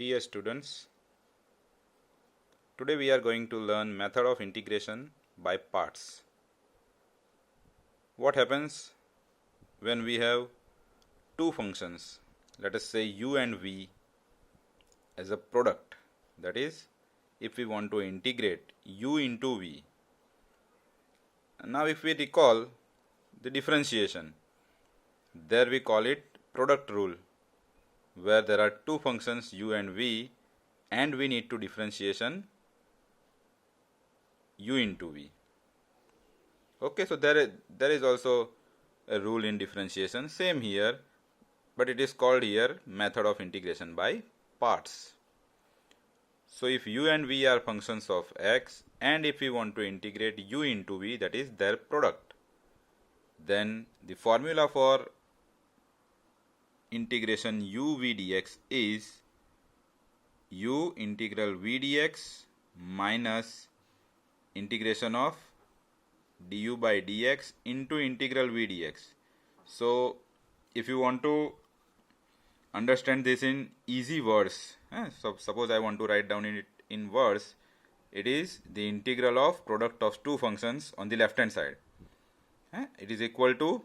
Dear students, today we are going to learn method of integration by parts. What happens when we have two functions, let us say u and v, as a product? That is, if we want to integrate u into v. Now if we recall the differentiation, there we call it product rule, where there are two functions u and v and we need to differentiation u into v. Okay, so there is also a rule in differentiation, same here, but it is called here method of integration by parts. So if u and v are functions of x and if we want to integrate u into v, that is their product, then the formula for integration u v dx is u integral v dx minus integration of du by dx into integral v dx. So if you want to understand this in easy words, so suppose I want to write down it in words, it is the integral of product of two functions on the left hand side. It is equal to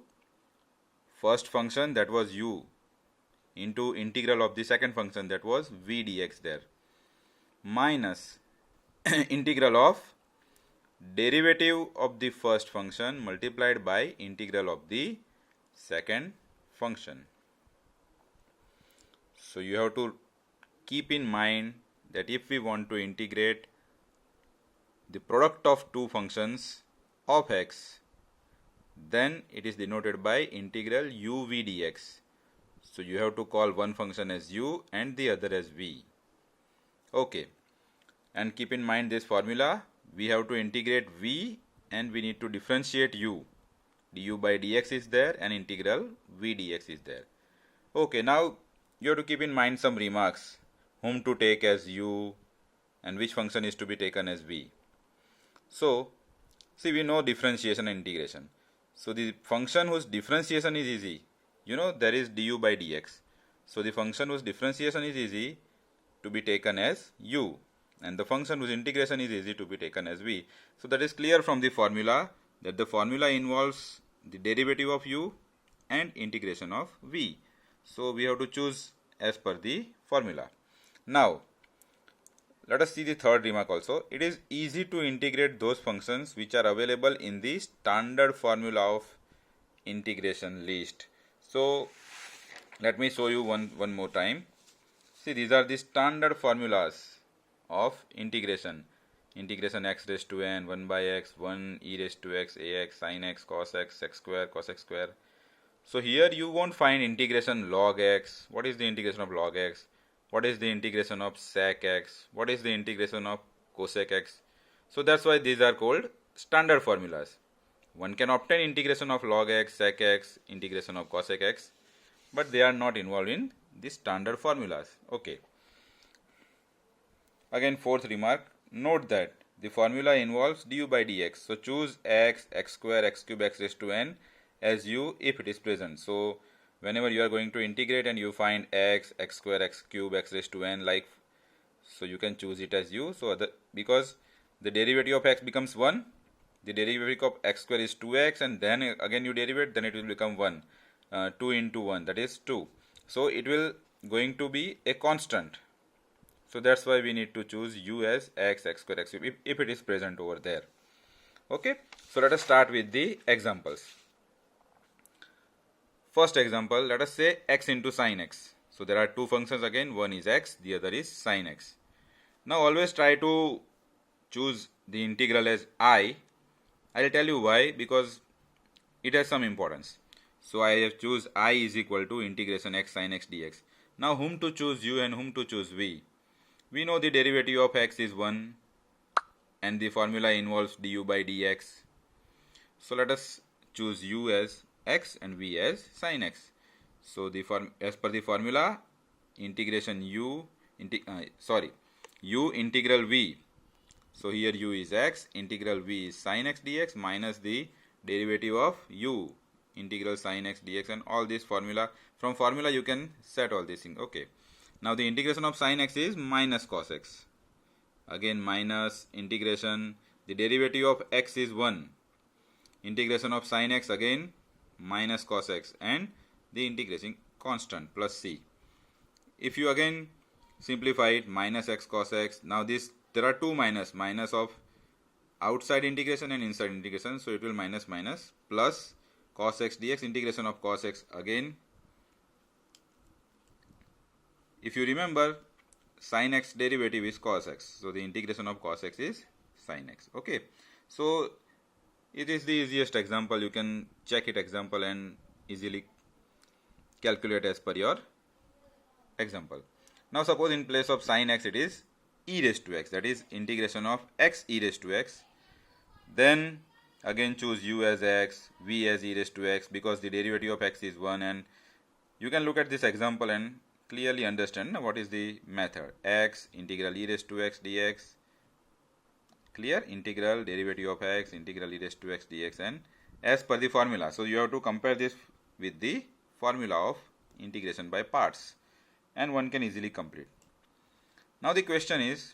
first function, that was u, into integral of the second function, that was v dx there, minus integral of derivative of the first function multiplied by integral of the second function. So you have to keep in mind that if we want to integrate the product of two functions of x, then it is denoted by integral u v dx. So you have to call one function as u and the other as v. Okay, and keep in mind this formula, we have to integrate v and we need to differentiate u. Du by dx is there and integral v dx is there. Okay, now you have to keep in mind some remarks, whom to take as u and which function is to be taken as v. So see, we know differentiation and integration. So the function whose differentiation is easy, there is du by dx. So the function whose differentiation is easy to be taken as u, and the function whose integration is easy to be taken as v. So that is clear from the formula, that the formula involves the derivative of u and integration of v. So we have to choose as per the formula. Now let us see the third remark also. It is easy to integrate those functions which are available in the standard formula of integration list. So let me show you one more time. See, these are the standard formulas of integration. Integration x raised to n, 1 by x, 1 e raised to x, ax, sin x, cos x, x square, cos x square. So here you won't find integration log x. What is the integration of log x? What is the integration of sec x? What is the integration of cosec x? So that's why these are called standard formulas. One can obtain integration of log x, sec x, integration of cosec x, but they are not involved in the standard formulas. Okay. Again, fourth remark, note that the formula involves du by dx. So choose x, x square, x cube, x raised to n as u if it is present. So whenever you are going to integrate and you find x, x square, x cube, x raised to n, like, so you can choose it as u. So because the derivative of x becomes 1, the derivative of x square is 2x, and then again you derivate, then it will become 1. 2 into 1, that is 2. So it will going to be a constant. So that's why we need to choose u as x, x square, x cube if it is present over there. Okay, so let us start with the examples. First example, let us say x into sin x. So there are two functions again, one is x, the other is sin x. Now always try to choose the integral as I. I'll tell you why, because it has some importance. So I have choose I is equal to integration x sin x dx. Now whom to choose u and whom to choose v? We know the derivative of x is 1 and the formula involves du by dx. So let us choose u as x and v as sin x. So as per the formula, integration u integral v. So here u is x, integral v is sin x dx minus the derivative of u, integral sin x dx, and all this formula. From formula you can set all these things. Okay. Now the integration of sin x is minus cos x. Again minus integration, the derivative of x is 1. Integration of sin x again minus cos x, and the integration constant plus c. If you again simplify it, minus x cos x. Now this, there are two minus of outside integration and inside integration, so it will minus plus cos x dx, integration of cos x again. If you remember, sin x derivative is cos x, so the integration of cos x is sin x. Okay, so it is the easiest example. You can check it example and easily calculate as per your example. Now suppose in place of sin x it is e raised to x, that is integration of x e raised to x. Then again choose u as x, v as e raised to x, because the derivative of x is 1, and you can look at this example and clearly understand what is the method. X integral e raised to x dx, clear, integral derivative of x, integral e raised to x dx, and as per the formula. So you have to compare this with the formula of integration by parts, and one can easily complete. Now the question is,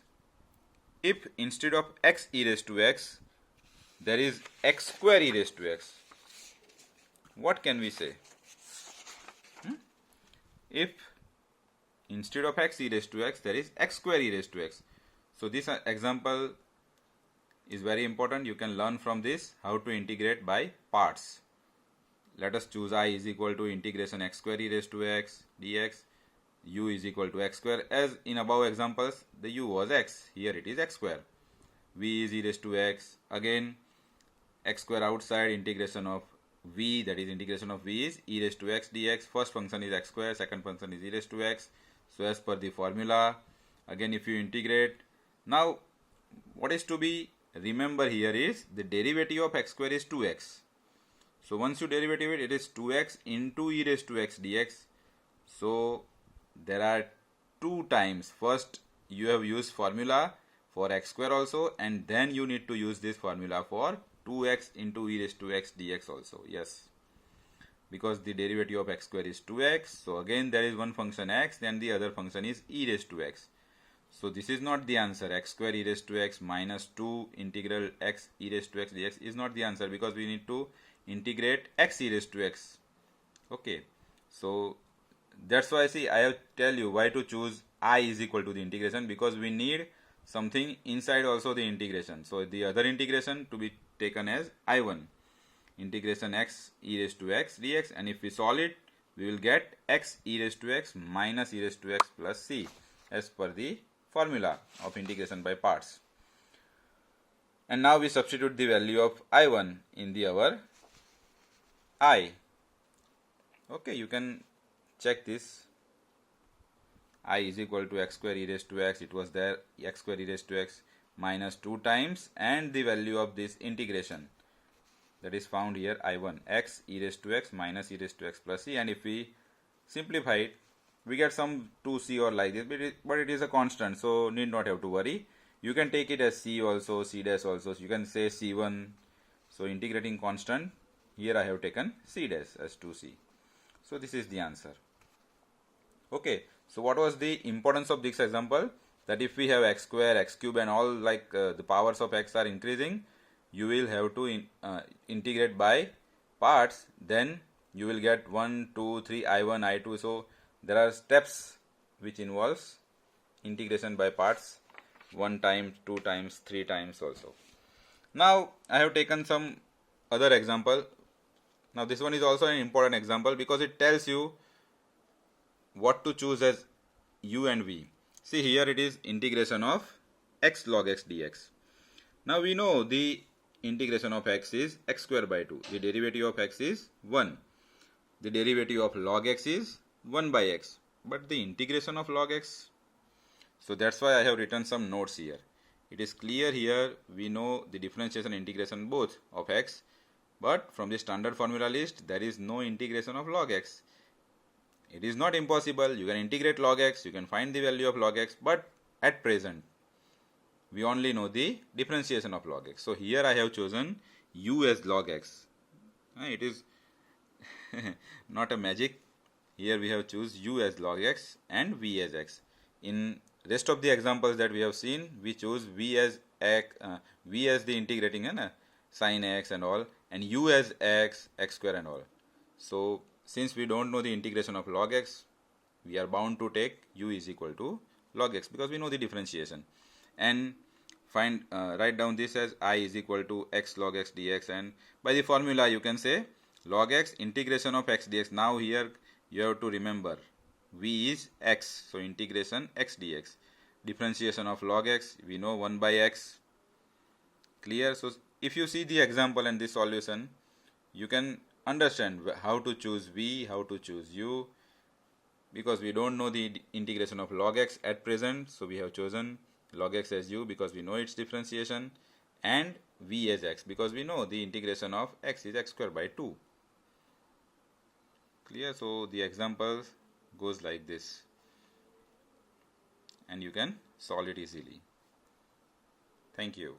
if instead of x e raised to x there is x square e raised to x, what can we say? If instead of x e raised to x there is x square e raised to x, so this example is very important. You can learn from this how to integrate by parts. Let us choose I is equal to integration x square e raised to x dx, u is equal to x square. As in above examples, the u was x, here it is x square. V is e raised to x, again x square outside, integration of v, that is integration of v is e raised to x dx. First function is x square, second function is e raised to x. So as per the formula, again if you integrate, now what is to be remember here is the derivative of x square is 2x. So once you derivative it is 2x into e raised to x dx. So there are two times. First you have used formula for x square also, and then you need to use this formula for 2x into e raised to x dx also. Yes, because the derivative of x square is 2x. So again there is one function x, then the other function is e raised to x. So this is not the answer. X square e raised to x minus 2 integral x e raised to x dx is not the answer, because we need to integrate x e raised to x. Okay, so that's why, see, I have tell you why to choose I is equal to the integration, because we need something inside also the integration. So the other integration to be taken as I1, integration x e raised to x dx, and if we solve it we will get x e raised to x minus e raised to x plus c as per the formula of integration by parts. And now we substitute the value of I1 in the our I. Okay, you can check this. I is equal to x square e raised to x, it was there, x square e raised to x minus 2 times, and the value of this integration, that is found here I1, x e raised to x minus e raised to x plus c, and if we simplify it we get some 2c or like this, but it is a constant, so need not have to worry. You can take it as c also, c dash also, so you can say c1. So integrating constant, here I have taken c dash as 2c. So this is the answer. Okay, so what was the importance of this example? That if we have x square, x cube and all, like the powers of x are increasing, you will have to integrate by parts, then you will get 1, 2, 3, I1, I2. So there are steps which involves integration by parts, 1 time, 2 times, 3 times also. Now I have taken some other example. Now this one is also an important example because it tells you what to choose as u and v. See, here it is integration of x log x dx. Now we know the integration of x is x square by 2. The derivative of x is 1. The derivative of log x is 1 by x. But the integration of log x, so that's why I have written some notes here. It is clear here, we know the differentiation and integration both of x, but from the standard formula list there is no integration of log x. It is not impossible, you can integrate log x, you can find the value of log x, but at present we only know the differentiation of log x. So here I have chosen u as log x. It is not a magic, here we have choose u as log x and v as x. In rest of the examples that we have seen, we choose v as x, v as the integrating and sin x and all, and u as x, x square and all. So since we don't know the integration of log x, we are bound to take u is equal to log x because we know the differentiation, and write down this as I is equal to x log x dx, and by the formula you can say log x integration of x dx. Now here you have to remember v is x, so integration x dx. Differentiation of log x, we know 1 by x. Clear? So if you see the example and the solution, you can understand how to choose v, how to choose u, because we don't know the integration of log x at present, so we have chosen log x as u because we know its differentiation, and v as x because we know the integration of x is x square by 2. Clear? So the example goes like this, and you can solve it easily. Thank you.